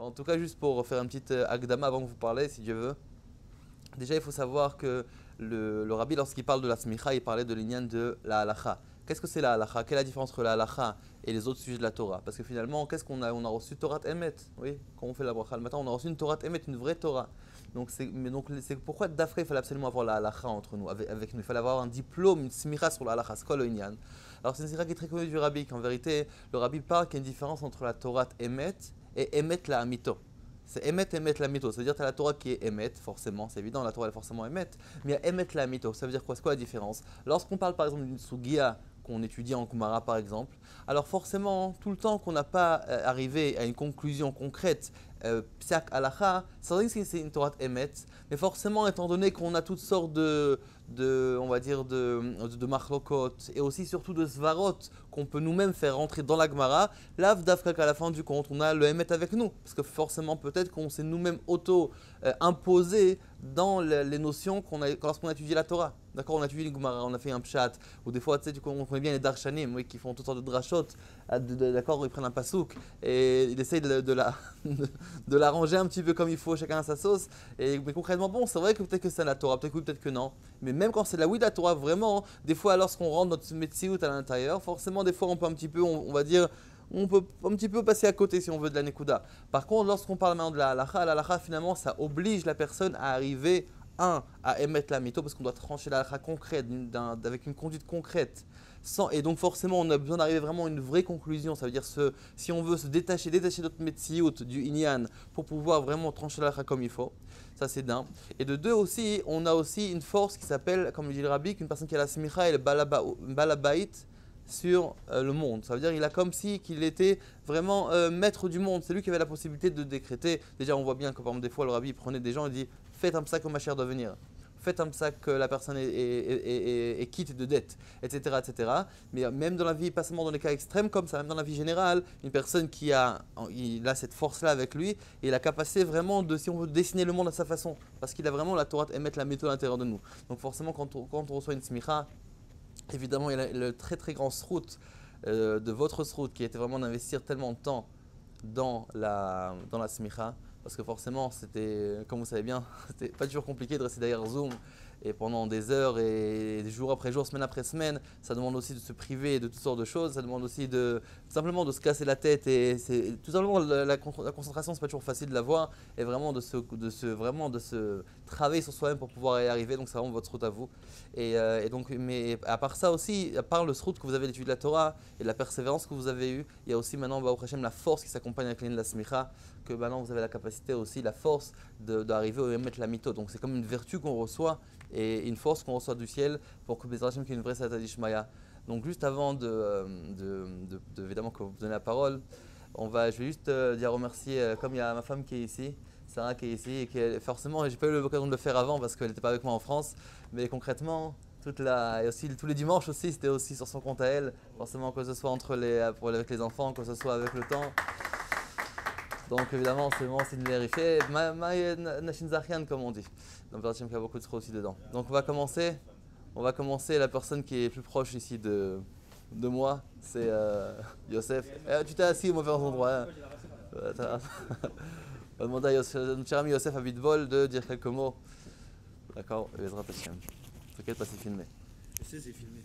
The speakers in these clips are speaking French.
En tout cas, juste pour faire un petit akdama avant que vous parlez, si Dieu veut. Déjà, il faut savoir que le rabbi, lorsqu'il parle de la smicha, il parlait de l'ignan de la halacha. Qu'est-ce que c'est la halacha? Quelle est la différence entre la halacha et les autres sujets de la Torah? Parce que finalement, qu'est-ce qu'on a? On a reçu Torah Emet. Oui, quand on fait la bracha le matin, on a reçu une Torah Emet, une vraie Torah. Donc, c'est pourquoi d'après, il fallait absolument avoir la halacha entre nous, avec nous. Il fallait avoir un diplôme, une smicha sur la halacha. C'est quoi le inyan? Alors, c'est une smicha qui est très connue du rabbi, qu'en vérité, le rabbi parle qu'il y a une différence entre la Torah Emet et Emet la Amito. C'est Emet la mito. Ça veut dire que tu as la Torah qui est Emet, forcément, c'est évident, la Torah est forcément Emet. Mais il y a Emet la mito. Ça veut dire quoi? C'est quoi la différence? Lorsqu'on parle par exemple d'une Sugia qu'on étudie en Kumara par exemple, alors forcément, tout le temps qu'on n'a pas arrivé à une conclusion concrète, Psak Halacha, ça veut dire que c'est une Torah Emet, mais forcément, étant donné qu'on a toutes sortes on va dire, de machlokot et aussi surtout de svarot qu'on peut nous-mêmes faire rentrer dans la Gemara, là, qu'à la fin du compte, on a le Emet avec nous. Parce que forcément, peut-être qu'on s'est nous-mêmes auto-imposé dans les notions lorsqu'on a étudié la Torah. D'accord, on a étudié les Gemara, on a fait un pshat, ou des fois, tu sais, on connaît bien les darshanim, oui, qui font toutes sortes de drashot, d'accord, ils prennent un pasouk, et ils essayent de l'arranger un petit peu comme il faut, chacun à sa sauce. Mais concrètement, bon, c'est vrai que peut-être que c'est la Torah, peut-être que oui, peut-être que non. Mais même quand c'est la oui de la Torah, vraiment, des fois, lorsqu'on rentre notre metsiout à l'intérieur, forcément, des fois, on peut un petit peu, on va dire, on peut un petit peu passer à côté si on veut de la nekuda. Par contre, lorsqu'on parle maintenant de la halakha, finalement, ça oblige la personne à arriver, à émettre la mytho, parce qu'on doit trancher la halakha concrète, avec une conduite concrète. Et donc forcément, on a besoin d'arriver vraiment à une vraie conclusion. Ça veut dire si on veut se détacher notre metsiout du inyan pour pouvoir vraiment trancher la halakha comme il faut. Ça, c'est d'un. Et de deux aussi, on a aussi une force qui s'appelle, comme dit le rabbi, qu'une personne qui a la smicha et le balabait sur le monde. Ça veut dire qu'il a comme si qu'il était vraiment maître du monde. C'est lui qui avait la possibilité de décréter. Déjà, on voit bien que par exemple, des fois, le rabbi prenait des gens et dit « Faites un psak comme ma chère doit venir ». Faites un psak que la personne est quitte de dette, etc., etc. Mais même dans la vie, pas seulement dans les cas extrêmes comme ça, même dans la vie générale, une personne il a cette force-là avec lui et la capacité vraiment de, si on veut, dessiner le monde à sa façon. Parce qu'il a vraiment la Torah émettre la méthode à l'intérieur de nous. Donc forcément, quand on reçoit une smicha, évidemment, il y a le très très grand srout de votre srout qui était vraiment d'investir tellement de temps dans la smicha. Parce que forcément, c'était, comme vous savez bien, c'était pas toujours compliqué de rester derrière Zoom et pendant des heures et jour après jour, semaine après semaine. Ça demande aussi de se priver de toutes sortes de choses. Ça demande aussi simplement de se casser la tête. Et tout simplement, la concentration, c'est pas toujours facile de l'avoir. Et vraiment de se travailler sur soi-même pour pouvoir y arriver. Donc, c'est vraiment votre route à vous. Et donc, mais à part ça aussi, à part le route que vous avez d'étudier de la Torah et la persévérance que vous avez eue, il y a aussi maintenant, Baruch Hashem, la force qui s'accompagne avec la smicha, que maintenant vous avez la capacité aussi, la force d'arriver au Emet la Mito. Donc c'est comme une vertu qu'on reçoit et une force qu'on reçoit du ciel pour que Bezrat Hashem qu'il y ait une vraie Sata d'Ishmaya. Donc juste avant évidemment que vous donnez la parole, je vais juste dire remercier, comme il y a ma femme qui est ici, Sarah qui est ici, et qui forcément, j'ai pas eu l'occasion de le faire avant parce qu'elle n'était pas avec moi en France, mais concrètement, et aussi tous les dimanches aussi, c'était aussi sur son compte à elle, forcément que ce soit avec les enfants, que ce soit avec le temps. Donc évidemment, c'est une vérifiée. Nashin Zachian, comme on dit. Donc il y a beaucoup de choses aussi dedans. Donc on va commencer. La personne qui est plus proche ici de moi, c'est Yosef. Tu t'es assis au mauvais endroit. On va demander à notre cher ami Yosef Abitbol de dire quelques mots. D'accord, Ezrat Hashem. T'inquiète pas, c'est filmé. Je sais, c'est filmé.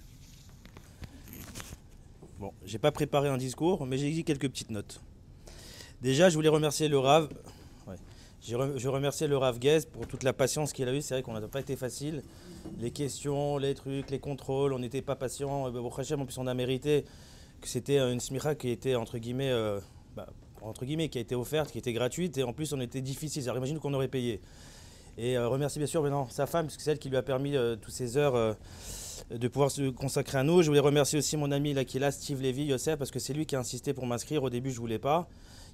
Bon, j'ai pas préparé un discours, mais j'ai dit quelques petites notes. Déjà, je voulais remercier le Rav. Ouais. Je remercie le Rav Guez pour toute la patience qu'il a eue. C'est vrai qu'on n'a pas été facile. Les questions, les trucs, les contrôles, on n'était pas patient. En plus, on a mérité que c'était une smicha qui était entre guillemets, qui a été offerte, qui était gratuite, et en plus, on était difficile. Alors, imagine qu'on aurait payé. Et remercie bien sûr maintenant sa femme, parce que c'est elle qui lui a permis toutes ces heures de pouvoir se consacrer à nous. Je voulais remercier aussi mon ami là, qui est là, Steve Levy, Yosef, parce que c'est lui qui a insisté pour m'inscrire. Au début, je ne voulais pas.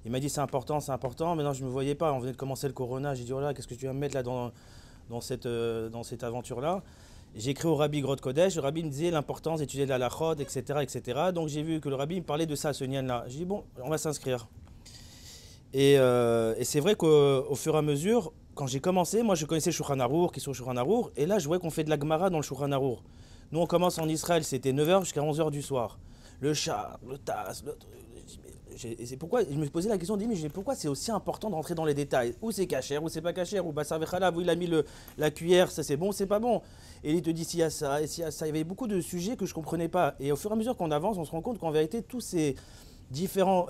Il m'a dit c'est important. Maintenant, je ne me voyais pas. On venait de commencer le corona. J'ai dit oh là, qu'est-ce que tu vas me mettre là dans cette aventure-là. J'ai écrit au Rabbi Grod Kodesh. Le Rabbi me disait l'importance d'étudier la halachot, etc., etc. Donc j'ai vu que le Rabbi me parlait de ça, ce nian-là. J'ai dit bon, on va s'inscrire. Et c'est vrai qu'au fur et à mesure, quand j'ai commencé, moi je connaissais Shulchan Arour, qui sont Shulchan Arour, et là je voyais qu'on fait de la Gemara dans le Shulchan Arour. Nous on commence en Israël, c'était 9h jusqu'à 11h du soir. le char, le tasse, le truc. Et c'est pourquoi, je me posais la question, mais pourquoi c'est aussi important de rentrer dans les détails? Où c'est cachère, où c'est pas cachère, où Bassar Vechalav, où il a mis la cuillère, ça c'est bon, c'est pas bon. Et il te dit s'il y a ça, et s'il y a ça. Il y avait beaucoup de sujets que je comprenais pas. Et au fur et à mesure qu'on avance, on se rend compte qu'en vérité, tous ces différents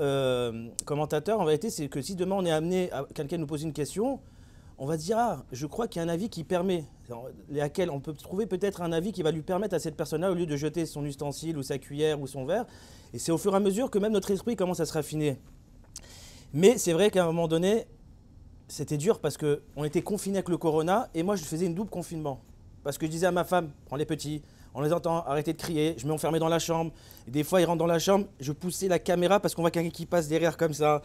commentateurs, en vérité, c'est que si demain on est amené à quelqu'un nous poser une question, on va se dire, ah, je crois qu'il y a un avis qui permet, laquelle on peut trouver peut-être un avis qui va lui permettre à cette personne-là, au lieu de jeter son ustensile ou sa cuillère ou son verre. Et c'est au fur et à mesure que même notre esprit commence à se raffiner. Mais c'est vrai qu'à un moment donné, c'était dur parce qu'on était confinés avec le corona et moi je faisais une double confinement. Parce que je disais à ma femme, prends les petits, on les entend, arrêtez de crier, je m'enfermais dans la chambre. Et des fois ils rentrent dans la chambre, je poussais la caméra parce qu'on voit quelqu'un qui passe derrière comme ça.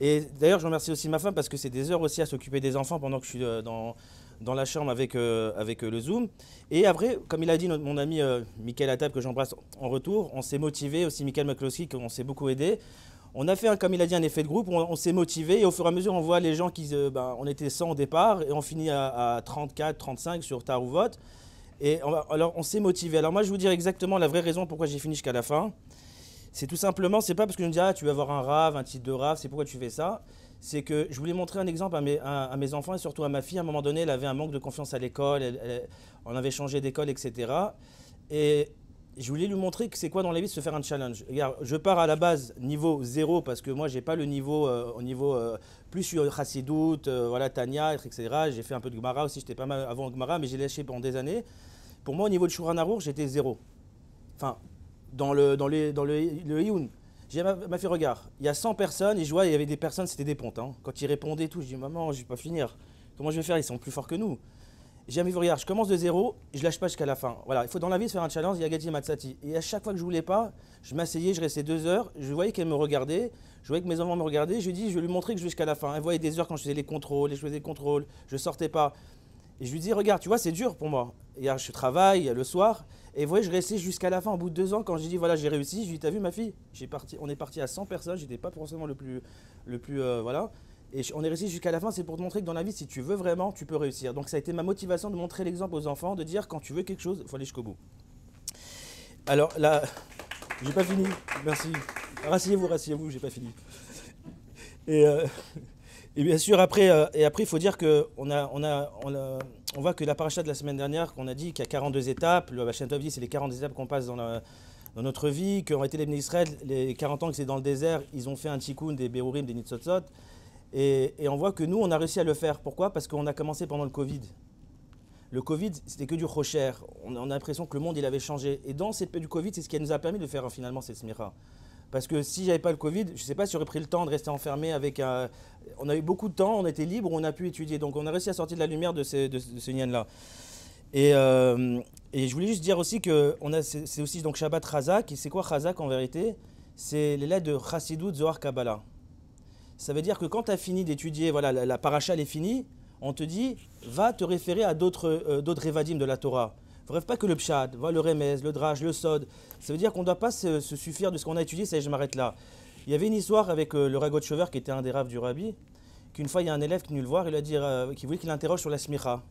Et d'ailleurs je remercie aussi ma femme parce que c'est des heures aussi à s'occuper des enfants pendant que je suis dans la chambre avec le Zoom. Et après, comme il a dit mon ami Michael Attab, que j'embrasse en retour, on s'est motivé, aussi Michael McCloskey, qu'on s'est beaucoup aidé. On a fait, comme il a dit, un effet de groupe, on s'est motivé et au fur et à mesure, on voit les gens qui, on était 100 au départ et on finit à 34, 35 sur Tarouvot. Et alors, on s'est motivé. Alors moi, je vais vous dire exactement la vraie raison pourquoi j'ai fini jusqu'à la fin. C'est tout simplement, c'est pas parce que je me dis, ah, tu veux avoir un rave, un titre de rave, c'est pourquoi tu fais ça. C'est que je voulais montrer un exemple à mes enfants et surtout à ma fille. À un moment donné, elle avait un manque de confiance à l'école, on avait changé d'école, etc. Et je voulais lui montrer que c'est quoi dans la vie de se faire un challenge. Regarde, je pars à la base niveau 0 parce que moi, j'ai pas le niveau, au niveau plus sur Chassidout, voilà, Tania, etc. J'ai fait un peu de Gemara aussi, j'étais pas mal avant Gemara, mais j'ai lâché pendant des années. Pour moi, au niveau de Shulchan Aruch, j'étais 0. Enfin, dans le Iyun. J'ai ma fille, regarde, il y a 100 personnes et je vois, il y avait des personnes, c'était des pontes. Hein. Quand ils répondaient et tout, je dis, maman, je vais pas finir. Comment je vais faire? Ils sont plus forts que nous. J'ai mis, regarde, je commence de 0, je lâche pas jusqu'à la fin. Voilà, il faut dans la vie se faire un challenge, il y a Gati Matsati. Et à chaque fois que je voulais pas, je m'asseyais, je restais 2 heures, je voyais qu'elle me regardait, je voyais que mes enfants me regardaient, je lui dis, je vais lui montrer que je vais jusqu'à la fin. Elle voyait des heures quand je faisais les contrôles, je sortais pas. Et je lui dis, regarde, tu vois, c'est dur pour moi. Hier, je travaille le soir. Et vous voyez, je restais jusqu'à la fin, au bout de 2 ans, quand j'ai dit, voilà, j'ai réussi. Je lui dis, t'as vu ma fille, on est parti à 100 personnes, j'étais pas forcément le plus voilà. Et on est resté jusqu'à la fin, c'est pour te montrer que dans la vie, si tu veux vraiment, tu peux réussir. Donc ça a été ma motivation de montrer l'exemple aux enfants, de dire, quand tu veux quelque chose, il faut aller jusqu'au bout. Alors là, j'ai pas fini, merci. Rasseyez-vous, j'ai pas fini. Et bien sûr, après, il faut dire qu'on on voit que la paracha de la semaine dernière, qu'on a dit qu'il y a 42 étapes, le Bachem Tov dit c'est les 40 étapes qu'on passe dans notre vie, qu'ont été les bénis Israël, les 40 ans que c'est dans le désert, ils ont fait un tikkun, des berurim, des nitzotzot, et on voit que nous, on a réussi à le faire. Pourquoi? Parce qu'on a commencé pendant le Covid. Le Covid, c'était que du rocher. On a l'impression que le monde, il avait changé. Et dans cette période du Covid, c'est ce qui nous a permis de faire finalement cette smicha. Parce que si j'avais pas le Covid, je ne sais pas si j'aurais pris le temps de rester enfermé avec un... On a eu beaucoup de temps, on était libre, on a pu étudier. Donc on a réussi à sortir de la lumière de ce nien-là. Et je voulais juste dire aussi que c'est aussi donc Shabbat Chazak. Et c'est quoi Chazak en vérité? C'est les lettres de Chassidut Zohar Kabbalah. Ça veut dire que quand tu as fini d'étudier, voilà, la paracha elle est finie, on te dit, va te référer à d'autres révadim de la Torah. Bref, pas que le pshat, le remez, le drach, le sod. Ça veut dire qu'on ne doit pas se suffire de ce qu'on a étudié, ça y est, je m'arrête là. Il y avait une histoire avec le Ragot Shover, qui était un des raves du Rabbi, qu'une fois, il y a un élève qui est venu le voir, il a dit, qui voulait qu'il l'interroge sur la smicha.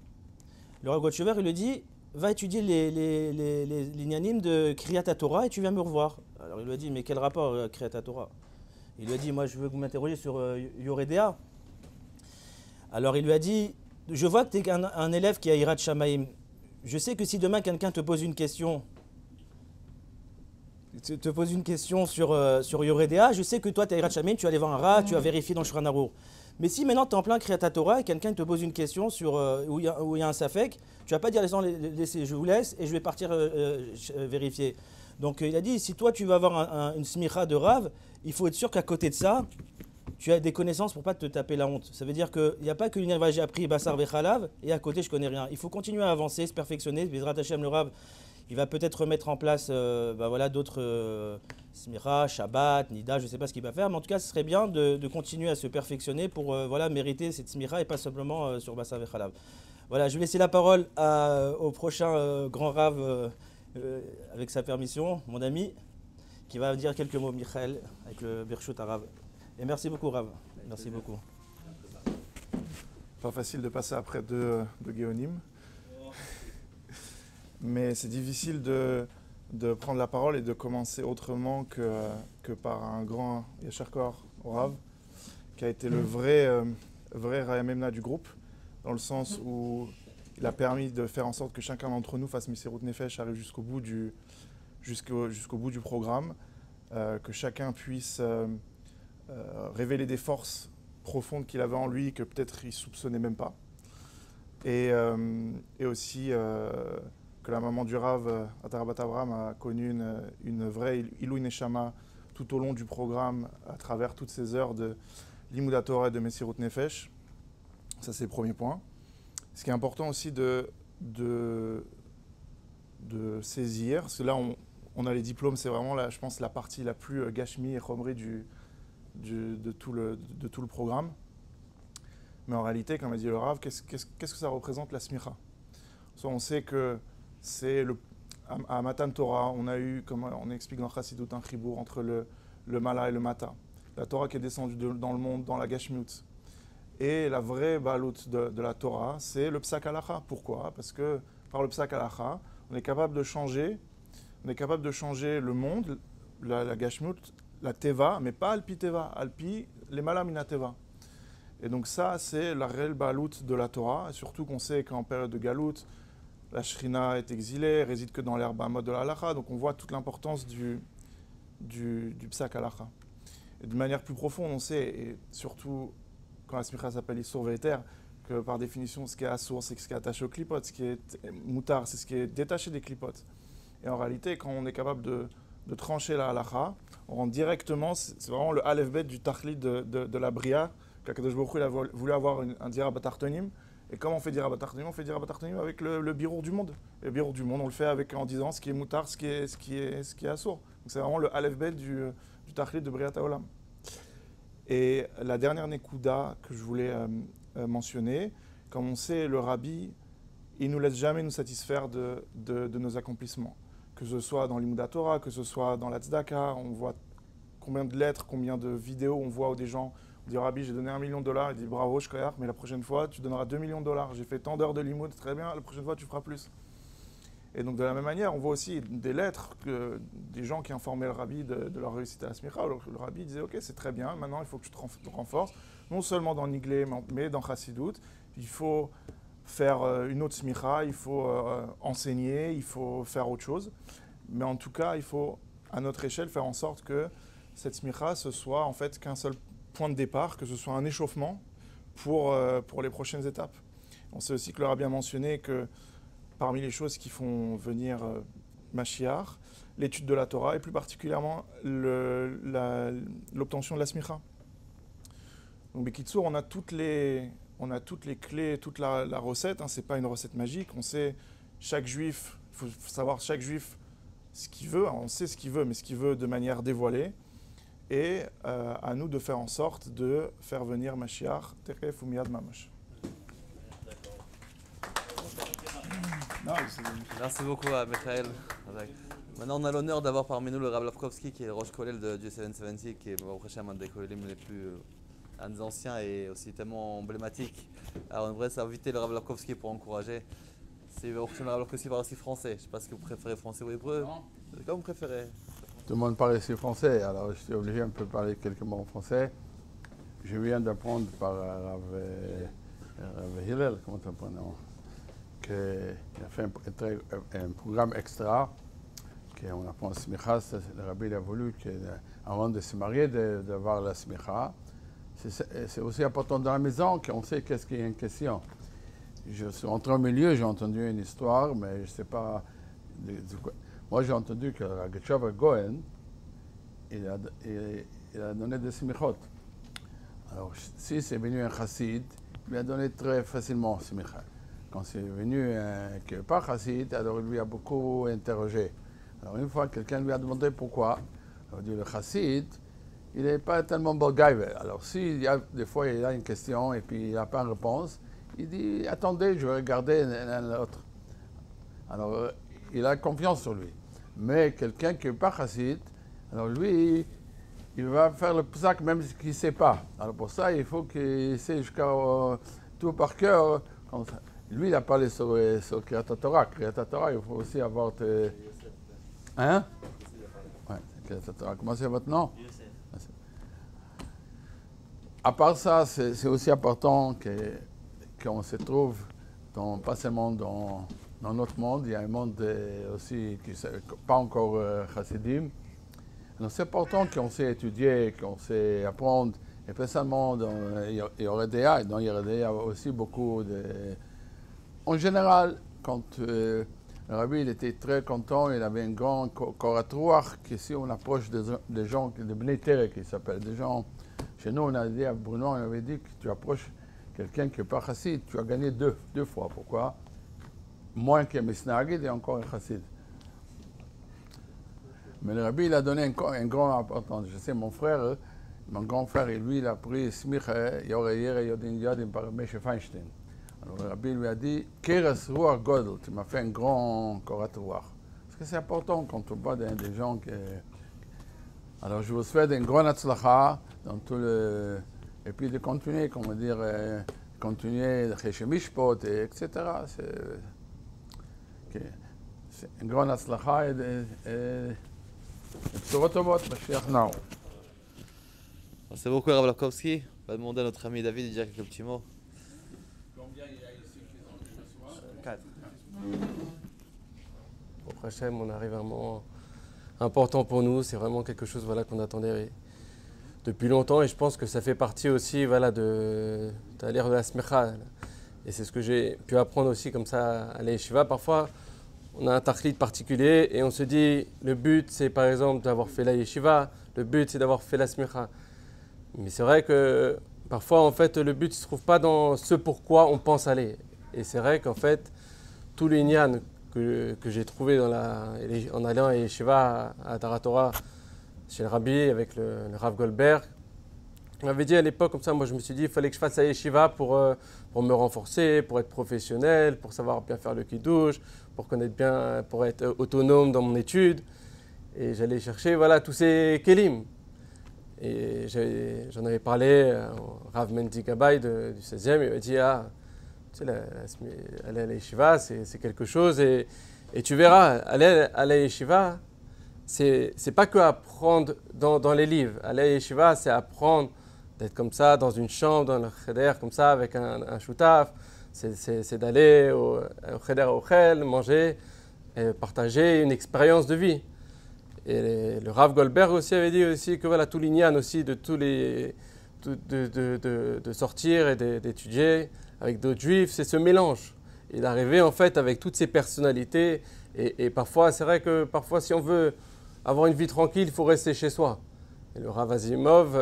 Le Ragot Shover, il lui dit, va étudier les lignanim de Kriyat Torah et tu viens me revoir. Alors il lui a dit, mais quel rapport Kriyat Torah? Il lui a dit, moi je veux que vous m'interrogiez sur Yoredea. Alors il lui a dit, je vois que tu es un élève qui a Hirat Shamaim. Je sais que si demain quelqu'un te pose une question, sur Yoredea, je sais que toi tu as Hirat Shamaim, tu vas aller voir un rat, tu vas vérifier dans le Shulchan Aruch. Mais si maintenant tu es en plein Kriyat Torah et quelqu'un te pose une question sur où il y a un safek, tu vas pas dire laissez, je vous laisse et je vais partir vérifier. Donc il a dit, si toi tu vas avoir une smicha de Rav, il faut être sûr qu'à côté de ça, tu as des connaissances pour ne pas te taper la honte. Ça veut dire qu'il n'y a pas que l'univers j'ai appris Bassar Vechalav et à côté je connais rien. Il faut continuer à avancer, se perfectionner. Bezrat Hashem, le Rav, il va peut-être remettre en place d'autres Smira, Shabbat, Nida, je ne sais pas ce qu'il va faire, mais en tout cas ce serait bien de continuer à se perfectionner pour mériter cette Smira et pas simplement sur Bassar Vechalav. Voilà, je vais laisser la parole au prochain grand Rav avec sa permission, mon ami, qui va dire quelques mots, Michael, avec le Birshut Arav. Et merci beaucoup, Rav. Merci beaucoup. Pas facile de passer après deux Géonim. Mais c'est difficile de de prendre la parole et de commencer autrement que par un grand Yashar Kor, Rav, qui a été le vrai Raya Memna du groupe, dans le sens où il a permis de faire en sorte que chacun d'entre nous fasse Messirut Nefesh, arrive jusqu'au bout du programme, que chacun puisse révéler des forces profondes qu'il avait en lui, que peut-être il ne soupçonnait même pas. Et aussi que la maman du Rav, Atarabat Abraham, a connu une vraie Ilou Neshama tout au long du programme, à travers toutes ces heures de Limoudat Torah et de Messirut Nefesh. Ça, c'est le premier point. Ce qui est important aussi de saisir, parce que là, on a les diplômes, c'est vraiment, là, je pense, la partie la plus gashmi et chomri de tout le programme. Mais en réalité, comme a dit le Rav, qu'est-ce que ça représente la smicha? On sait que c'est à Matan Torah, on a eu, comme on explique dans Chassidut, un chibour entre le Mala et le Mata. La Torah qui est descendue dans le monde, dans la Gashmiut. Et la vraie baloute de la Torah, c'est le Psak Halacha. Pourquoi? Parce que par le Psak Halacha, on est capable de changer le monde, la Gashmiut, la Teva, mais pas Alpi Teva, Alpi les Malamina Teva. Et donc ça, c'est la réelle baloute de la Torah, et surtout qu'on sait qu'en période de Galout, la Shrina est exilée, réside que dans l'herbe mode de la Halacha, donc on voit toute l'importance du Psak Halacha. Et de manière plus profonde, on sait, et surtout quand la smicha s'appelle Issour Ve'eter, que par définition, ce qui est assour, c'est ce qui est attaché aux clipotes, ce qui est moutar, c'est ce qui est détaché des clipotes. Et en réalité, quand on est capable de trancher la halacha, on rentre directement, c'est vraiment le aleph-bet du tachlit de la bria, qu'Akadosh Baruch Hu a voulu avoir un dira batartonim. Et comment on fait dira batartonim? On fait dira batartonim avec le birour du monde. Et le birour du monde, on le fait en disant ce qui est moutar, ce qui est assour. Donc c'est vraiment le aleph-bet du tachlit de Briat Haolam. Et la dernière Nekuda que je voulais mentionner, comme on sait, le Rabbi, il ne nous laisse jamais nous satisfaire de nos accomplissements. Que ce soit dans l'Imoudat Torah, que ce soit dans la Tzedaka, on voit combien de lettres, combien de vidéos on voit où des gens disent « Rabbi, j'ai donné $1 million », il dit « Bravo, Shkoyach, mais la prochaine fois, tu donneras $2 millions, j'ai fait tant d'heures de limoud, très bien, la prochaine fois, tu feras plus ». Et donc de la même manière, on voit aussi des lettres des gens qui informaient le Rabbi de leur réussite à la smicha. Le Rabbi disait « Ok, c'est très bien, maintenant il faut que tu te renforces, non seulement dans Niglé, mais dans Chassidut. Il faut faire une autre smicha, il faut enseigner, il faut faire autre chose. Mais en tout cas, il faut, à notre échelle, faire en sorte que cette smicha, ce soit en fait qu'un seul point de départ, que ce soit un échauffement pour les prochaines étapes. » On sait aussi que le Rabbi a mentionné que parmi les choses qui font venir Mashiach, l'étude de la Torah et plus particulièrement l'obtention de la smicha. Donc Bekitsour, on a toutes les clés, toute la recette, hein, c'est pas une recette magique, on sait chaque juif, il faut savoir chaque juif ce qu'il veut, on sait ce qu'il veut, mais ce qu'il veut de manière dévoilée, et à nous de faire en sorte de faire venir Mashiach, Teref ou Miyad Mamash. Merci beaucoup à Michael. Maintenant, on a l'honneur d'avoir parmi nous le Rav Lavkovski, qui est le Rosh Kollel de Dieu 770, qui est un des Kollelim les plus anciens et aussi tellement emblématiques. Alors, on devrait s'inviter le Rav Lavkovski pour encourager. C'est le Rav Lavkovski parle aussi français. Je ne sais pas si vous préférez français ou hébreu. Comme vous préférez. Tout le monde parle ici français, alors je suis obligé un peu de parler quelques mots en français. Je viens d'apprendre par Rav Hillel, comment on prononce, qu'il a fait un programme extra, qu'on apprend smicha. Le Rabbi il a voulu, avant de se marier, d'avoir la smicha. C'est aussi important dans la maison qu'on sait qu'est-ce qui est une question. Je suis entré au milieu, j'ai entendu une histoire, mais je ne sais pas. Moi, j'ai entendu que Ragachover Goen, il a donné des smichot. Alors, si c'est venu un chassid, il lui a donné très facilement smicha. Quand c'est venu qui n'est pas chassid, alors il lui a beaucoup interrogé. Alors, une fois, quelqu'un lui a demandé pourquoi. Alors, il dit, le chassid, il n'est pas tellement bolgaïve. Alors, s'il y a des fois, il a une question et puis il n'a pas de réponse, il dit, attendez, je vais regarder l'autre. Alors, il a confiance sur lui. Mais quelqu'un qui n'est pas chassid, alors lui, il va faire le psak même s'il ne sait pas. Alors pour ça, il faut qu'il sait jusqu'à tout par cœur. Lui, il a parlé sur Kriyat Torah. Kriyat Torah, il faut aussi avoir Hein? Ouais, ça va commencer maintenant. À part ça, c'est aussi important qu'on se trouve pas seulement dans notre monde, il y a un monde aussi qui n'est pas encore chassidim. Donc c'est important qu'on sait étudier, qu'on sait apprendre, et pas seulement dans Yeridéa, dans Yeridéa aussi beaucoup de... En général, quand le rabbi il était très content, il avait un grand coratoire, qu'ici on approche des gens, des Bnei Terre qui s'appellent, des gens... Chez nous, on a dit à Bruno, on avait dit que tu approches quelqu'un qui n'est pas chassid, tu as gagné deux fois. Pourquoi? Moins qu'un misnagid et encore un chassid. Mais le rabbi, il a donné une grande importance. Je sais, mon grand frère, lui, il a pris Smicha, Yoreyere, Yodin Yodim par Moshe Feinstein. Alors le rabbi lui a dit, Keres Ruach Godel, tu m'as fait un grand coratoire. Parce que c'est important quand on voit des gens qui... Alors je vous souhaite une grande atzlacha dans tout le... Et puis de continuer, comment dire, continuer chez Mishpot, etc. C'est une grande atzlacha et bשורות טובות, Mashiach now. Merci beaucoup, Rav Lapkowski. On va demander à notre ami David de dire quelques petits mots. Combien il y a ici qui ont déjà soir? 4. Pour Hachem, on arrive à un moment important pour nous. C'est vraiment quelque chose qu'on attendait depuis longtemps. Et je pense que ça fait partie aussi de l'ère de la smecha. Et c'est ce que j'ai pu apprendre aussi comme ça à l'Yeshiva. Parfois, on a un tachlit particulier et on se dit le but c'est par exemple d'avoir fait la yeshiva, le but c'est d'avoir fait la smicha. Mais c'est vrai que parfois en fait le but ne se trouve pas dans ce pourquoi on pense aller. Et c'est vrai qu'en fait tous les inyan que j'ai trouvé en allant à yeshiva à Taratora chez le rabbi avec le Rav Goldberg, on m'avait dit à l'époque comme ça, moi je me suis dit il fallait que je fasse la yeshiva pour me renforcer, pour être professionnel, pour savoir bien faire le kiddush, pour connaître bien, pour être autonome dans mon étude. Et j'allais chercher tous ces kelim. Et j'en avais parlé au Rav Mendy Gabay du 16e, il m'a dit tu sais, aller à la yeshiva, c'est quelque chose. Et tu verras, aller à la yeshiva, c'est pas que apprendre dans les livres. Aller à la yeshiva, c'est apprendre d'être comme ça, dans une chambre, dans le cheder, comme ça, avec un shutaf. C'est d'aller au cheder ochel, manger, et partager une expérience de vie. Et le Rav Goldberg aussi avait dit aussi que tout l'ignan aussi de sortir et d'étudier avec d'autres juifs, c'est ce mélange. Et d'arriver en fait avec toutes ces personnalités. Et parfois, c'est vrai que parfois si on veut avoir une vie tranquille, il faut rester chez soi. Et le Rav Azimov,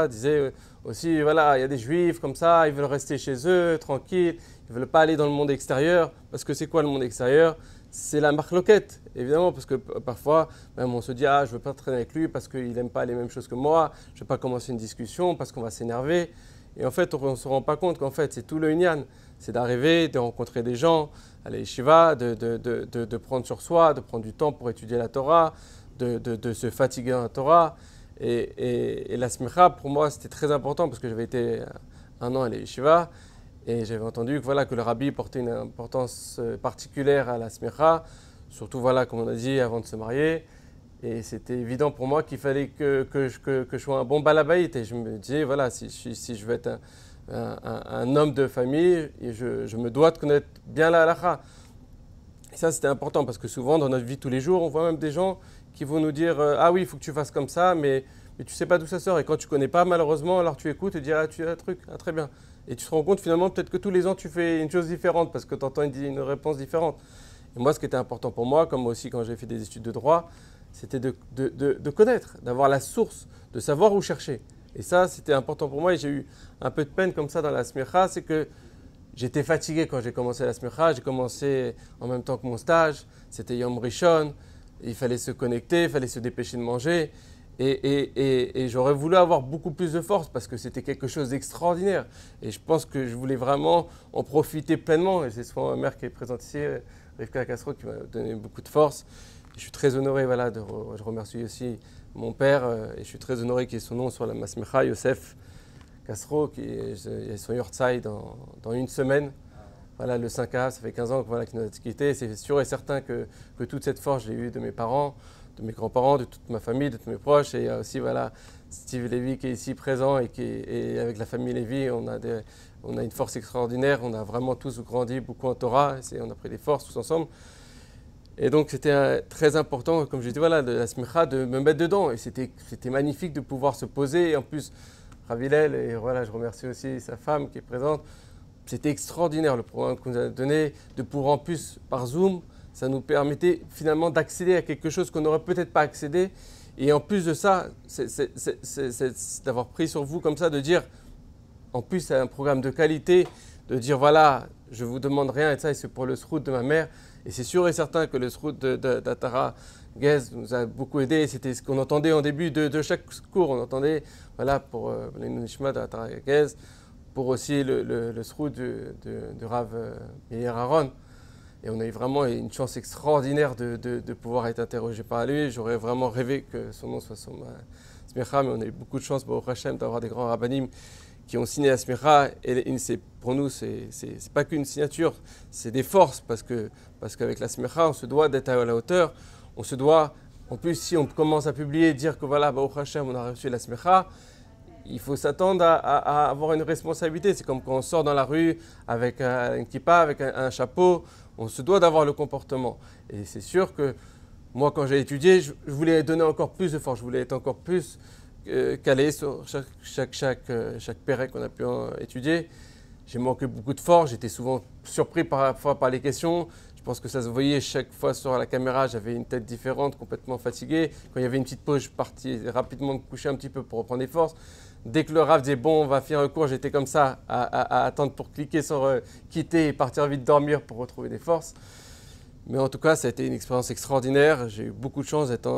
disait aussi, il y a des juifs comme ça, ils veulent rester chez eux, tranquilles, ils ne veulent pas aller dans le monde extérieur, parce que c'est quoi le monde extérieur? C'est la marloquette, évidemment, parce que parfois, même on se dit, je ne veux pas traîner avec lui parce qu'il n'aime pas les mêmes choses que moi, je ne vais pas commencer une discussion parce qu'on va s'énerver. Et en fait, on ne se rend pas compte qu'en fait, c'est tout le inyan, c'est d'arriver, de rencontrer des gens, à la yeshiva, de prendre sur soi, de prendre du temps pour étudier la Torah, de se fatiguer dans la Torah. Et la smicha, pour moi, c'était très important parce que j'avais été un an à la yeshiva et j'avais entendu que le rabbi portait une importance particulière à la smicha, surtout comme on a dit, avant de se marier. Et c'était évident pour moi qu'il fallait que je sois un bon balabaït. Et je me disais, si je veux être un homme de famille, je me dois de connaître bien la halakha. Et ça, c'était important parce que souvent, dans notre vie tous les jours, on voit même des gens qui vont nous dire oui, il faut que tu fasses comme ça, mais tu ne sais pas d'où ça sort. Et quand tu ne connais pas, malheureusement, alors tu écoutes et tu dis tu as un truc, très bien. Et tu te rends compte finalement, peut-être que tous les ans, tu fais une chose différente parce que tu entends une réponse différente. Et moi, ce qui était important pour moi, comme aussi quand j'ai fait des études de droit, c'était de connaître, d'avoir la source, de savoir où chercher. Et ça, c'était important pour moi. Et j'ai eu un peu de peine comme ça dans la smicha, c'est que j'étais fatigué quand j'ai commencé la smicha. J'ai commencé en même temps que mon stage. C'était Yom Rishon. Il fallait se connecter, il fallait se dépêcher de manger. Et j'aurais voulu avoir beaucoup plus de force parce que c'était quelque chose d'extraordinaire. Et je pense que je voulais vraiment en profiter pleinement. Et c'est souvent ma mère qui est présente ici, Rivka Castro, qui m'a donné beaucoup de force. Je suis très honoré, je remercie aussi mon père, et je suis très honoré qu'il ait son nom sur la Masmecha, Yosef Castro, qui est son Yortzai dans une semaine. voilà, le 5 Av, ça fait 15 ans voilà, qu'il nous a quittés. C'est sûr et certain que toute cette force, je l'ai eue de mes parents, de mes grands-parents, de toute ma famille, de tous mes proches. Et il y a aussi voilà, Steve Lévy qui est ici présent et avec la famille Lévy, on a une force extraordinaire. On a vraiment tous grandi beaucoup en Torah. On a pris des forces tous ensemble. Et donc c'était très important, comme je dis, voilà, de la smicha, de me mettre dedans. Et c'était magnifique de pouvoir se poser. Et en plus, Rav Hillel, et voilà, je remercie aussi sa femme qui est présente. C'était extraordinaire le programme qu'on nous a donné, de pouvoir en plus par Zoom, ça nous permettait finalement d'accéder à quelque chose qu'on n'aurait peut-être pas accédé. Et en plus de ça, c'est d'avoir pris sur vous comme ça, de dire, en plus c'est un programme de qualité, de dire voilà, je ne vous demande rien et ça, et c'est pour le srout de ma mère. Et c'est sûr et certain que le srout d'Atara Gez nous a beaucoup aidé. C'était ce qu'on entendait en début de chaque cours. On entendait, voilà, pour les Nishma d'Atara Gez, pour aussi le srout de Rav Meir Aaron. Et on a eu vraiment une chance extraordinaire de pouvoir être interrogé par lui. J'aurais vraiment rêvé que son nom soit sur ma smicha, mais on a eu beaucoup de chance, Baruch Hashem, d'avoir des grands rabbanim qui ont signé la smicha. Et pour nous, c'est pas qu'une signature, c'est des forces, parce qu'avec la smicha, on se doit d'être à la hauteur. On se doit, en plus, si on commence à publier, dire que voilà, Baruch Hashem, on a reçu la smicha, il faut s'attendre à avoir une responsabilité. C'est comme quand on sort dans la rue avec un kippa, avec un chapeau, on se doit d'avoir le comportement. Et c'est sûr que moi, quand j'ai étudié, je voulais donner encore plus de force, je voulais être encore plus calé sur chaque pérec qu'on a pu étudier. J'ai manqué beaucoup de force, j'étais souvent surpris parfois par les questions. Je pense que ça se voyait chaque fois sur la caméra, j'avais une tête différente, complètement fatigué. Quand il y avait une petite pause, je partais rapidement me coucher un petit peu pour reprendre des forces. Dès que le Rav disait bon, on va finir le cours, j'étais comme ça à attendre pour cliquer sur quitter et partir vite dormir pour retrouver des forces. Mais en tout cas, ça a été une expérience extraordinaire. J'ai eu beaucoup de chance d'être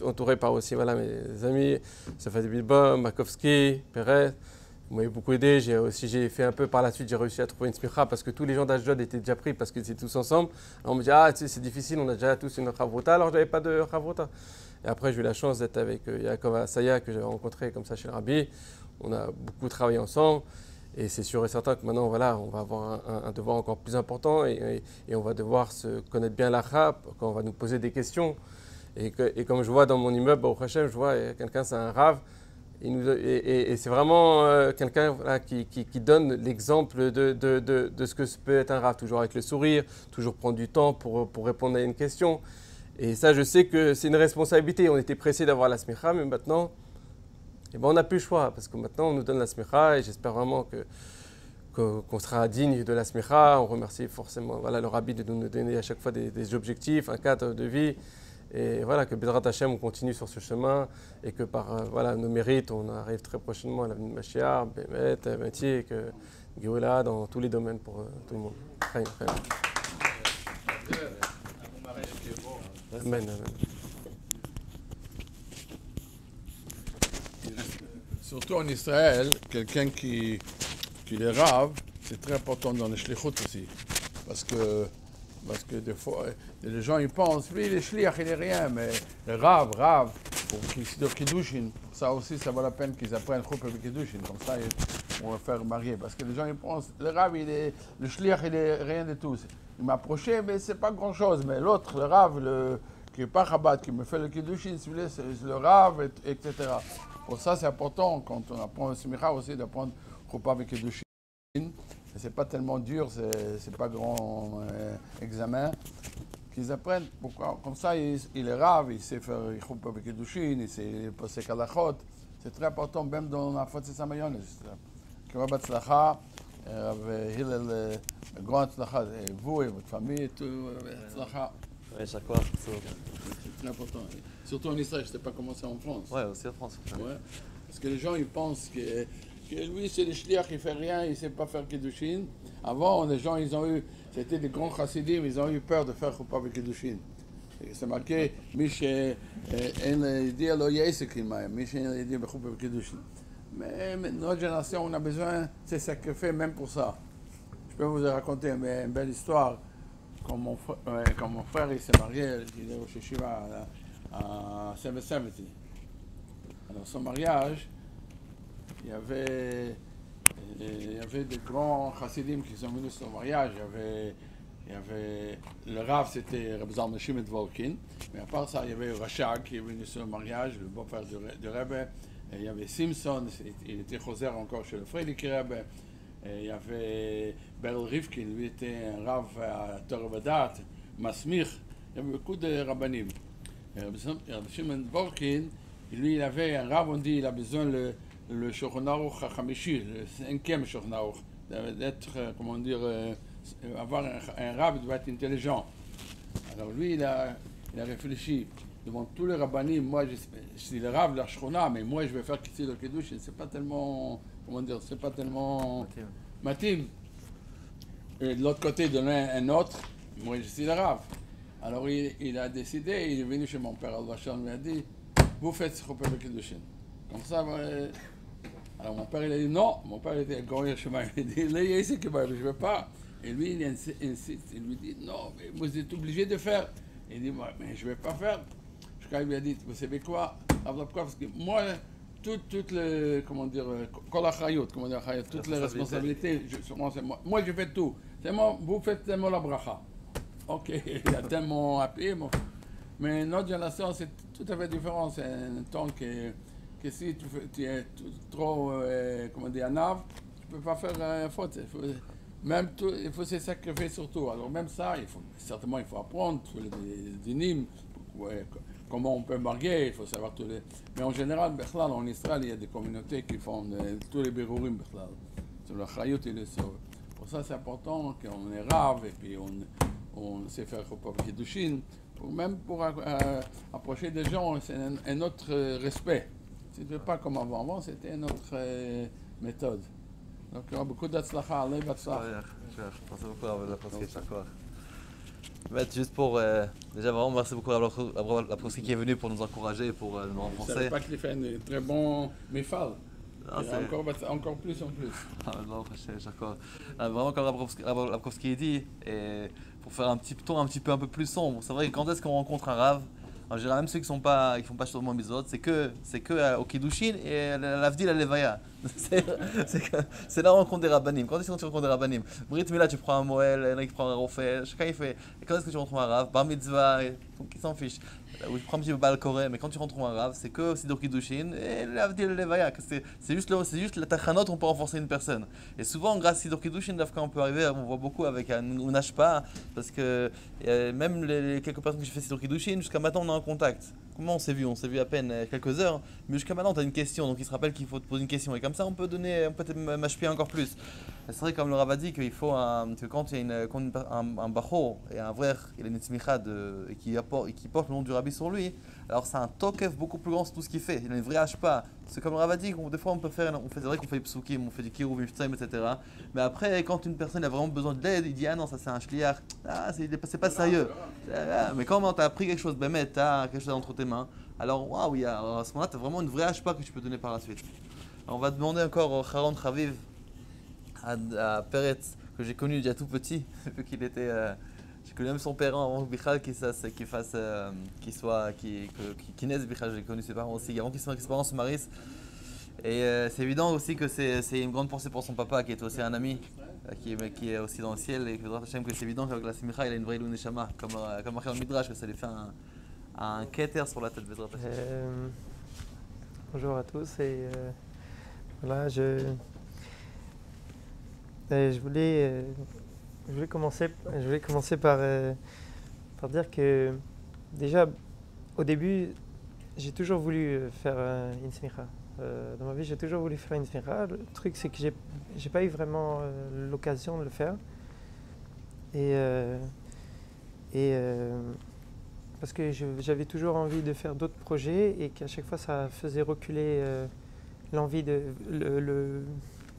entouré par aussi voilà, mes amis, Safadi Bilba, Makovski, Perez. Vous m'avez beaucoup aidé. J'ai fait un peu par la suite, j'ai réussi à trouver une smicha parce que tous les gens d'Ashdod étaient déjà pris parce qu'ils étaient tous ensemble. Alors on me dit ah, tu sais, c'est difficile, on a déjà tous une chavrota, alors je n'avais pas de chavrota. Et après, j'ai eu la chance d'être avec Yaakov Asaya que j'avais rencontré comme ça chez le Rabbi. On a beaucoup travaillé ensemble. Et c'est sûr et certain que maintenant, voilà, on va avoir un devoir encore plus important et on va devoir se connaître bien l'Acha quand on va nous poser des questions. Et comme je vois dans mon immeuble, au Hachem, je vois quelqu'un, c'est un Rav. Et c'est vraiment quelqu'un voilà, qui donne l'exemple de ce que peut être un Rav, toujours avec le sourire, toujours prendre du temps pour répondre à une question. Et ça, je sais que c'est une responsabilité. On était pressé d'avoir la smicha, mais maintenant, eh ben, on n'a plus le choix, parce que maintenant, on nous donne la smicha, et j'espère vraiment qu'on sera digne de la smicha. On remercie forcément voilà, le Rabbi de nous donner à chaque fois des objectifs, un cadre de vie. Et voilà, que Bezrat Hashem, on continue sur ce chemin, et que par voilà, nos mérites, on arrive très prochainement à l'avenue de Mashiach, Bémet, Mati, et que Géoula dans tous les domaines pour tout le monde. Amen. Amen. Surtout en Israël, quelqu'un qui est rave, c'est très important dans le shlichut aussi. Parce que des fois, les gens ils pensent, oui, le shliach il est rien, mais le rave, pour qu'ils kiddushin, ça aussi, ça vaut la peine qu'ils apprennent choup avec kiddushin, comme ça on va faire marier. Parce que les gens ils pensent, le rave, le shliach il est rien de tout. Il m'a approché, mais c'est pas grand chose. Mais l'autre, le rave, qui n'est pas Chabad, qui me fait le kiddushin, celui-là, c'est le rave, etc. Pour ça, c'est important, quand on apprend le smicha aussi, d'apprendre choup avec kiddushin. C'est pas tellement dur, c'est pas grand examen qu'ils apprennent. Pourquoi? Comme ça, il est rave, il sait faire choup avec kiddushin, il sait passer kalachot. C'est très important, même dans la faute de Samayones. Kira batzlacha, Rav Hillel, grand הצלחה, vous et votre famille, tout, הצלחה. Ouais, chaque fois. C'est très important. Surtout en Israël, je ne sais pas comment c'est en France. Ouais, aussi en France. Ouais. Parce que les gens, ils pensent que lui, c'est le shliach, il ne fait rien, il ne sait pas faire kiddushin. Avant, les gens, ils ont eu, c'était des grands chassidim, ils ont eu peur de faire choupa avec kiddushin. C'est marqué, Miché, en dit lo yesek imayim, Miché en dit choupa avec kiddushin. Mais notre génération, on a besoin, c'est sacrifié même pour ça. Je peux vous raconter une belle histoire. Quand mon frère il s'est marié, il est au Shiva à 770. Alors son mariage, il y avait avait des grands chassidim qui sont venus sur le mariage. Il y avait le Rav, c'était Rabbi Zalman Shimon Dvorkin. Mais à part ça, il y avait Rachag qui est venu sur le mariage, le beau-père de Rebbe. Et il y avait Simpson, il était Choser encore chez le Fréliki Rebbe. Et il y avait Berl Rivkin, lui était un Rav à Torah Vadat, Masmich. Il y avait beaucoup de rabbanim. Rabbi Shimon Dvorkin, lui, il avait un Rav, on dit, il a besoin le Shulchan Aruch HaChamishi, le 5e Shulchan Aruch, d'être, comment dire, avoir un Rav doit être intelligent. Alors lui, il a réfléchi devant tous les rabbanim. Moi, je suis le Rav de la Shchona, mais moi, je vais faire Kitzur le Kiddush, c'est pas tellement, comment dire, c'est pas tellement matim. Et de l'autre côté, de l'un un autre, moi, je suis le Rav. Alors il a décidé, il est venu chez mon père Al-Bachar, il lui a dit, vous faites ce le Kiddushin. Comme ça, alors mon père il a dit non, mon père était un grand chemin, il a dit, là, ici, je ne veux pas. Et lui, il insiste, il lui dit, non, mais vous êtes obligé de faire. Il dit, mais je ne vais pas faire. Jusqu'à lui a dit, vous savez quoi, parce que moi, toutes les, comment dire, toutes les responsabilités, moi je fais tout. Tellement, vous faites tellement la bracha. Ok, il y a tellement appuyé. Mais notre génération, c'est tout à fait différent. C'est un temps que si tu es trop, comment dire, anav, tu ne peux pas faire faute. Il faut se sacrifier surtout. Alors même ça, certainement il faut apprendre tous les dynimes, comment on peut marier, il faut savoir tous les... Mais en général, en Israël, il y a des communautés qui font tous les birurim. Sur le chayut et le sauve. Pour ça, c'est important qu'on est rave et puis on sait faire le kiddushin. Même pour approcher des gens, c'est un autre respect. C'était pas comme avant. Avant, c'était une autre méthode. Donc, beaucoup d'atslacha, allez, batzlach. Merci beaucoup, Rav Lapkowski, d'accord. Juste pour. Déjà, vraiment, merci beaucoup, Rav Lapkowski, qui est venu pour nous encourager et pour nous renforcer. Je ne savais pas qu'il fait un très bon méfal. Encore plus en plus. Non, d'accord. Vraiment, comme Rav Lapkowski dit, et pour faire un petit ton un peu plus sombre, c'est vrai que quand est-ce qu'on rencontre un Rav, en général, même ceux qui font pas sûrement Mizot, c'est que au Kiddushin et l'Avdil à Levaya. C'est là où on rencontre des rabbanim. Quand est-ce que tu rencontres des rabbanim? Brit Mila, tu prends un Moël, Henrik prend un Rofel, chacun il fait. Et quand est-ce que tu rencontres un Rav? Bar Mitzvah, qui s'en fiche. Ou tu prends un petit Baal Koré, mais quand tu rencontres un Rav, c'est que Siddur Kiddushin et l'Avdil à Levaya. C'est juste la tachanot où on peut renforcer une personne. Et souvent, grâce à Siddur Kiddushin, quand on peut arriver, on voit beaucoup avec un Ashpa, parce que même les quelques personnes qui font Siddur Kiddushin, jusqu'à maintenant on est en contact. Comment on s'est vu? On s'est vu à peine quelques heures, mais jusqu'à maintenant tu as une question, donc il se rappelle qu'il faut te poser une question. Et comme ça on peut m'acheter encore plus. C'est vrai, comme le Rav a dit, qu'il faut que quand il y a un bachor et un vrai, il a une tzmicha et qui porte le nom du Rabbi sur lui, alors c'est un tokef beaucoup plus grand sur tout ce qu'il fait. Il a une vraie hashpa. C'est comme le Rav a dit, des fois c'est vrai qu'on fait des psukim, on fait du kiruv, miftaim, etc. Mais après, quand une personne a vraiment besoin de l'aide, il dit ah non, ça c'est un shliach, c'est pas sérieux. Mais quand tu as appris quelque chose, tu as quelque chose entre tes mains, alors waouh, à ce moment-là, tu as vraiment une vraie hashpa que tu peux donner par la suite. Alors, on va demander encore au Haron Chaviv, à Peretz, que j'ai connu déjà tout petit, vu qu'il était. J'ai connu même son père avant Bichal qui naisse Bichal, j'ai connu ses parents aussi, avant que ses parents se marient. Et c'est évident aussi que c'est une grande pensée pour son papa qui est aussi un ami, qui est aussi dans le ciel, et que c'est évident qu'avec la Simcha il a une vraie Ilou Neshama, comme marqué dans le Midrash, que ça lui fait un keter sur la tête. Bonjour à tous, et voilà, je voulais commencer par dire que déjà au début j'ai toujours voulu faire une smicha. Dans ma vie j'ai toujours voulu faire une smicha. Le truc c'est que j'ai pas eu vraiment l'occasion de le faire. Et parce que j'avais toujours envie de faire d'autres projets et qu'à chaque fois ça faisait reculer l'envie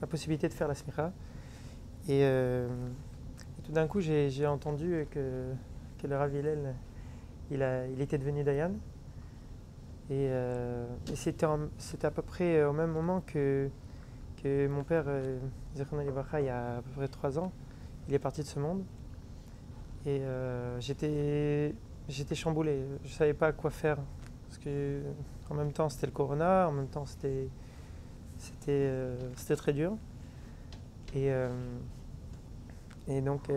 la possibilité de faire la smicha. Et tout d'un coup, j'ai entendu que le Rav Hillel, il était devenu Dayan. Et c'était à peu près au même moment que mon père, Zichrono Livracha, il y a à peu près 3 ans, il est parti de ce monde. Et j'étais chamboulé, je ne savais pas quoi faire. Parce que en même temps, c'était le corona, en même temps, c'était très dur. Et, et donc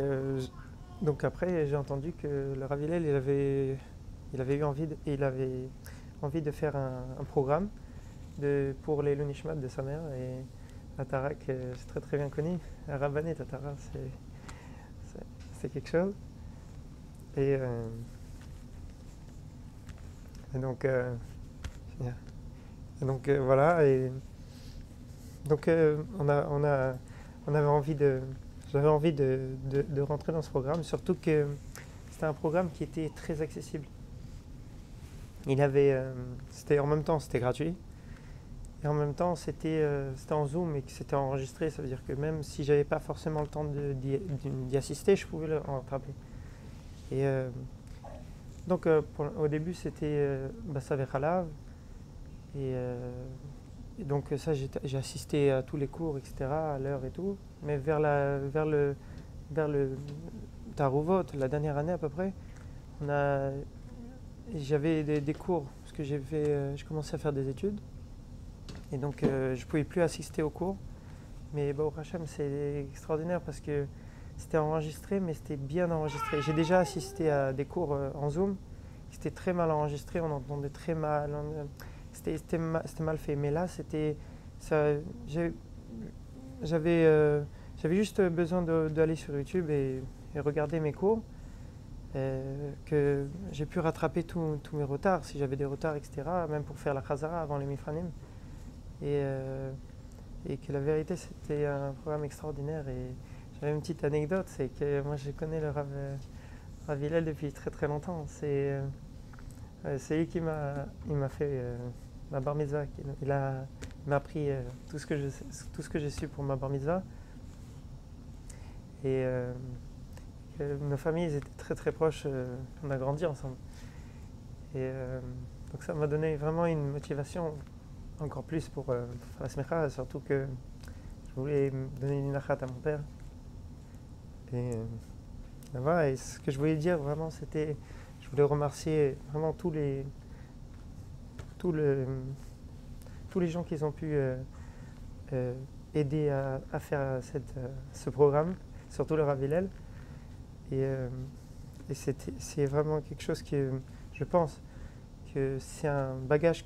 après, j'ai entendu que le Rav Hillel, il avait eu envie de faire un programme pour les Lunishmat de sa mère. Et à Tarak, c'est très très bien connu. À Rabbané, à Tarak, c'est quelque chose. Et donc, voilà. Et donc j'avais envie de rentrer dans ce programme, surtout que c'était un programme qui était très accessible. En même temps, c'était gratuit. Et en même temps, c'était en Zoom et que c'était enregistré. Ça veut dire que même si j'avais pas forcément le temps d'y assister, je pouvais le rattraper. Et donc, au début, c'était Bassav et Chalav. Et donc, ça, j'ai assisté à tous les cours, etc., à l'heure et tout. Mais vers le Taruvot, la dernière année à peu près, j'avais des cours, parce que j'ai commencé à faire des études. Et donc, je ne pouvais plus assister aux cours. Mais au Hachem, c'est extraordinaire parce que c'était enregistré, mais c'était bien enregistré. J'ai déjà assisté à des cours en Zoom. C'était très mal enregistré, on entendait très mal. C'était mal fait. Mais là, j'avais juste besoin d'aller sur YouTube et regarder mes cours. Que j'ai pu rattraper tous mes retards, si j'avais des retards, etc., même pour faire la Chazara avant les Mifranim. Et que la vérité, c'était un programme extraordinaire. Et j'avais une petite anecdote, c'est que moi, je connais le Rav Hillel depuis très très longtemps. C'est lui qui m'a fait ma bar mitzvah. Il m'a appris tout ce que j'ai su pour ma bar mitzvah. Et nos familles étaient très très proches. On a grandi ensemble. Et donc ça m'a donné vraiment une motivation encore plus pour faire la smicha, surtout que je voulais donner une nachat à mon père. Et voilà, et ce que je voulais dire vraiment, c'était, je voulais remercier vraiment tous les gens qui ont pu aider à faire ce programme, surtout le Rav Hillel. Et c'est vraiment quelque chose que je pense que c'est un bagage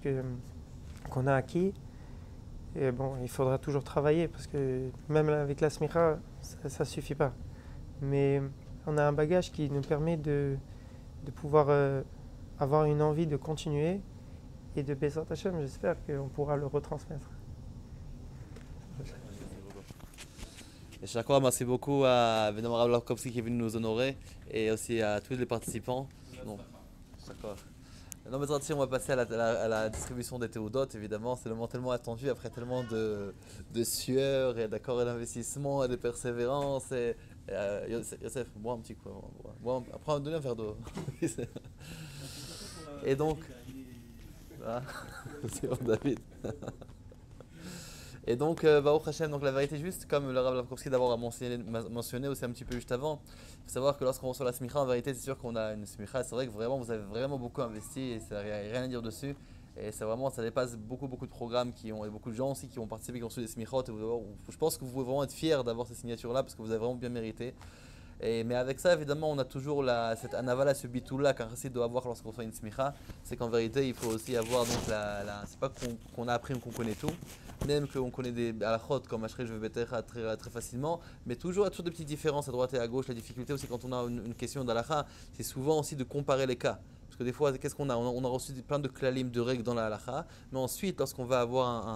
qu'on a acquis. Et bon, il faudra toujours travailler parce que même avec la smicha, ça ne suffit pas. Mais on a un bagage qui nous permet de pouvoir avoir une envie de continuer et de Bezrat Hashem, j'espère qu'on pourra le retransmettre. Et chaque fois, merci beaucoup à évidemment Rav Lavkovski qui est venu nous honorer et aussi à tous les participants. Non, d'accord. Non, mais on va passer à la distribution des théodotes, évidemment. C'est le moment tellement attendu après tellement de sueur et d'accords et d'investissement et de persévérance. Et Yosef, bois un petit coup. Après, donne un verre d'eau. Et donc. Ah, c'est bon, David. Et donc, Baruch Hashem, donc la vérité juste, comme le Rav Lavkovski d'abord a mentionné aussi un petit peu juste avant, il faut savoir que lorsqu'on reçoit la smicha, en vérité, c'est sûr qu'on a une smicha. C'est vrai que vraiment, vous avez vraiment beaucoup investi et il n'y a rien à dire dessus. Et c'est vraiment, ça dépasse beaucoup de programmes et beaucoup de gens aussi qui ont participé, qui ont reçu des smichot. Je pense que vous pouvez vraiment être fiers d'avoir ces signatures-là parce que vous avez vraiment bien mérité. Mais avec ça, évidemment, on a toujours cette anavala, ce bitou-là qu'un chassid doit avoir lorsqu'on fait une smicha. C'est qu'en vérité, il faut aussi avoir, donc, c'est pas qu'on a appris ou qu'on connaît tout, même qu'on connaît des halachot comme Ashrei je vais très facilement, mais il y a toujours des petites différences à droite et à gauche. La difficulté aussi quand on a une question d'halacha, c'est souvent aussi de comparer les cas. Parce que des fois, qu'est-ce qu'on a? On a reçu plein de klalim, de règles dans la halacha, mais ensuite, lorsqu'on va avoir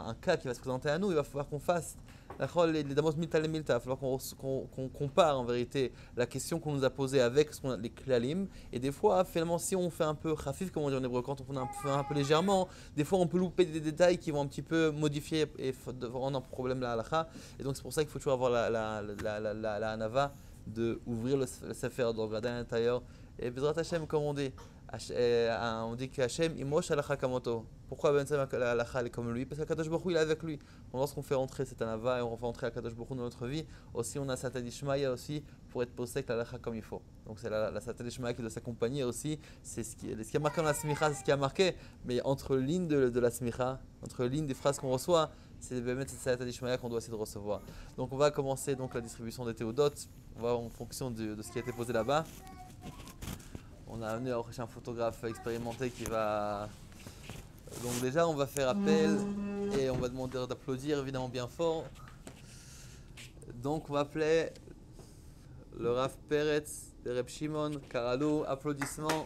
un cas qui va se présenter à nous, il va falloir qu'on fasse les damos milta le milta. Il va falloir qu'on compare en vérité la question qu'on nous a posée avec les klalim. Et des fois, finalement, si on fait un peu khafif, comme on dit en hébreu, quand on fait un peu légèrement, des fois on peut louper des détails qui vont un petit peu modifier et rendre un problème la halacha. Et donc c'est pour ça qu'il faut toujours avoir la hanava de ouvrir le sefer, de regarder à l'intérieur. Et Bezrat Hashem, comme on dit qu'Hashem imosh halacha kamoto. Pourquoi Ben Sam la halacha est comme lui? Parce qu'Akadosh Baruch Hu il est avec lui. Donc, lorsqu'on fait entrer cette anava et on fait entrer Akadosh Baruch Hu dans notre vie, aussi on a Satan Ishmaïa aussi pour être posé la halacha comme il faut. Donc c'est la Satan Ishmaïa qui doit s'accompagner aussi. C'est ce qui a marqué dans la smicha, c'est ce qui a marqué. Mais entre lignes de la smicha, entre lignes des phrases qu'on reçoit, c'est באמת cette Siyata d'Ishmael qu'on doit essayer de recevoir. Donc on va commencer donc la distribution des théodotes. On va en fonction de ce qui a été posé là-bas. On a amené un photographe expérimenté qui va... Donc déjà on va faire appel et on va demander d'applaudir évidemment bien fort. Donc on va appeler le Rav Peretz de Reb Shimon Karalou. Applaudissements.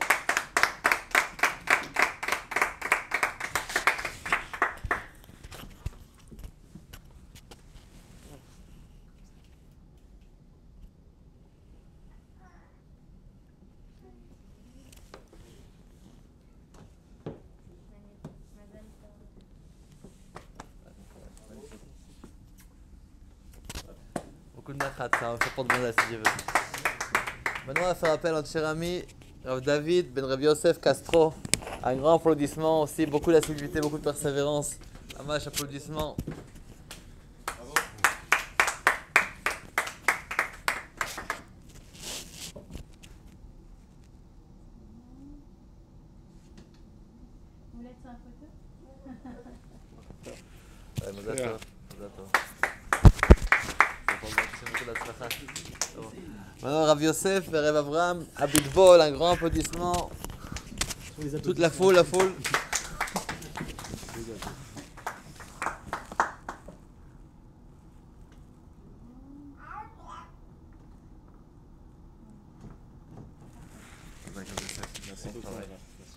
Beaucoup de nachat, ça va faire pas de bon si je veux. Maintenant, on va faire appel à notre cher ami Rav David Ben Rabbi Yosef Castro. Un grand applaudissement aussi, beaucoup d'assiduité, beaucoup de persévérance. Amash, applaudissements. Vous voulez être sur la photo? Ouais, mais d'accord. Maintenant, Rav Yosef et Rav Abraham, Abitbol, un grand applaudissement. Toute la foule, Merci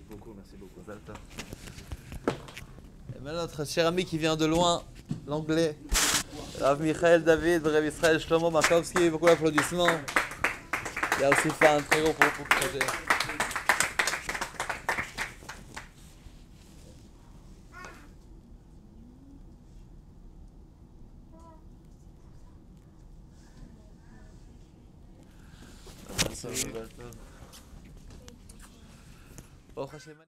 beaucoup. Et maintenant, notre cher ami qui vient de loin, l'anglais, Rav Michael David, Rav Israël Shlomo Markowski, beaucoup d'applaudissements. Il a aussi fait un très gros projet. Baruch Hashem.